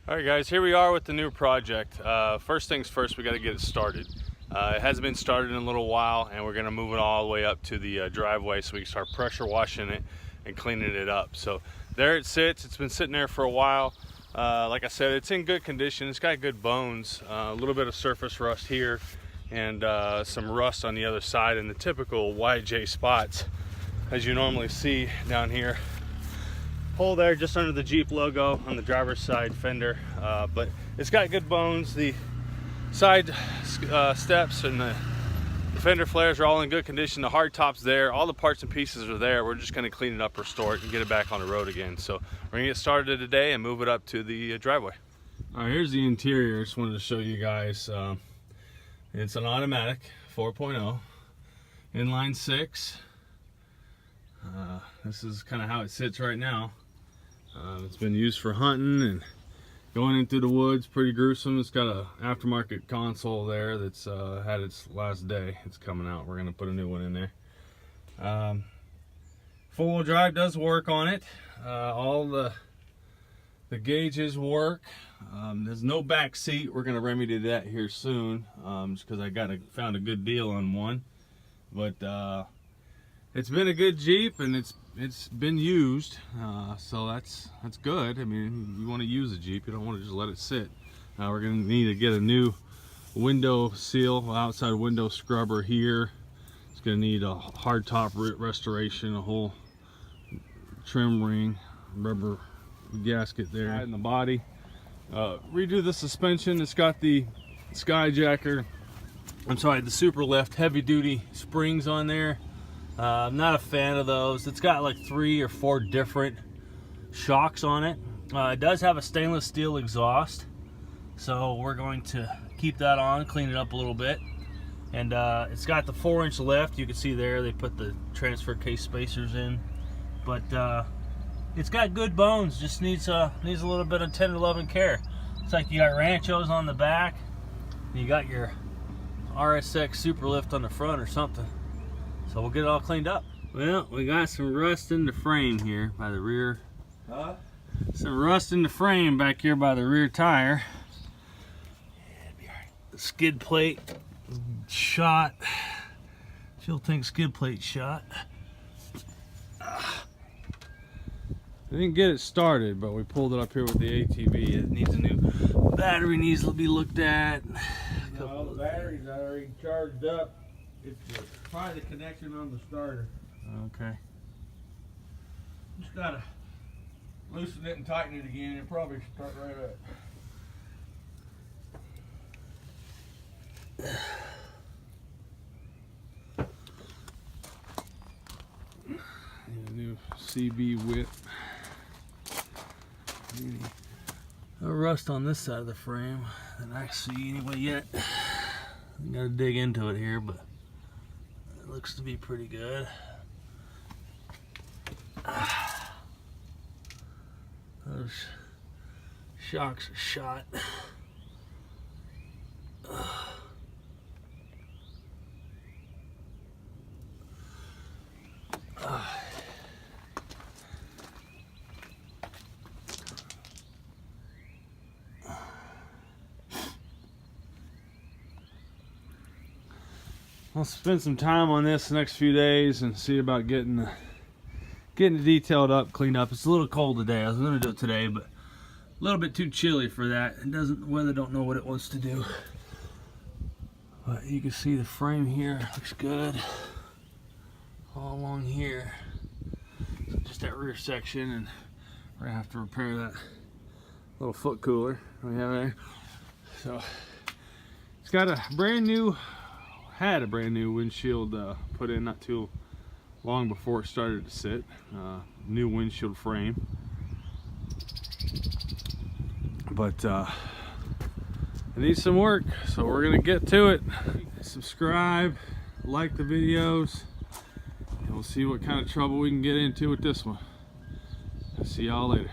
All right, guys, here we are with the new project. First things first, we got to get it started. It hasn't been started in a little while, and we're going to move it all the way up to the driveway so we can start pressure washing it and cleaning it up. So there it sits. It's been sitting there for a while. Like I said, it's in good condition. It's got good bones, a little bit of surface rust here, and some rust on the other side in the typical YJ spots, as you normally see down here. Hole there just under the Jeep logo on the driver's side fender, but it's got good bones. The side steps and the fender flares are all in good condition. The hard top's there, all the parts and pieces are there. We're just going to clean it up, restore it, and get it back on the road again. So we're going to get started today and move it up to the driveway. All right, here's the interior. Just wanted to show you guys. It's an automatic 4.0 inline 6. This is kind of how it sits right now. It's been used for hunting and going into the woods, pretty gruesome. It's got a aftermarket console there that's had its last day. It's coming out. We're gonna put a new one in there. Four-wheel drive does work on it. All the gauges work. There's no back seat. We're gonna remedy that here soon, just because I found a good deal on one. But it's been a good Jeep, and it's been used, so that's good. I mean, you want to use a Jeep, you don't want to just let it sit. We're going to need to get a new window seal, outside window scrubber here. It's going to need a hard top restoration, a whole trim ring, rubber gasket there in the body. Redo the suspension. It's got the Skyjacker, the Superlift heavy duty springs on there. I'm not a fan of those. It's got like 3 or 4 different shocks on it. It does have a stainless steel exhaust, so we're going to keep that on, clean it up a little bit. And it's got the 4-inch lift. You can see there they put the transfer case spacers in, but it's got good bones. Just needs a little bit of tender love and care. It's like you got Ranchos on the back, and you got your RSX Superlift on the front or something. So we'll get it all cleaned up. Well, we got some rust in the frame here by the rear. Huh? Some rust in the frame back here by the rear tire. The skid plate shot. Fuel tank skid plate shot. I didn't get it started, but we pulled it up here with the ATV. It needs a new battery, needs to be looked at. No, the battery's already charged up. It's probably the connection on the starter. Okay. Just gotta loosen it and tighten it again. It'll probably start right up. Need a new CB whip. No rust on this side of the frame that I see anyway yet. I gotta dig into it here, but it looks to be pretty good. Those shocks are shot. I'll spend some time on this the next few days and see about getting it detailed up, cleaned up. It's a little cold today. I was going to do it today, but a little bit too chilly for that. Weather don't know what it wants to do. But you can see the frame here looks good all along here. So just that rear section, and we're gonna have to repair that little foot cooler we have there. So it's got had a brand new windshield put in not too long before it started to sit. New windshield frame, but it needs some work, so we're gonna get to it. Subscribe, like the videos, and we'll see what kind of trouble we can get into with this one. I'll see y'all later.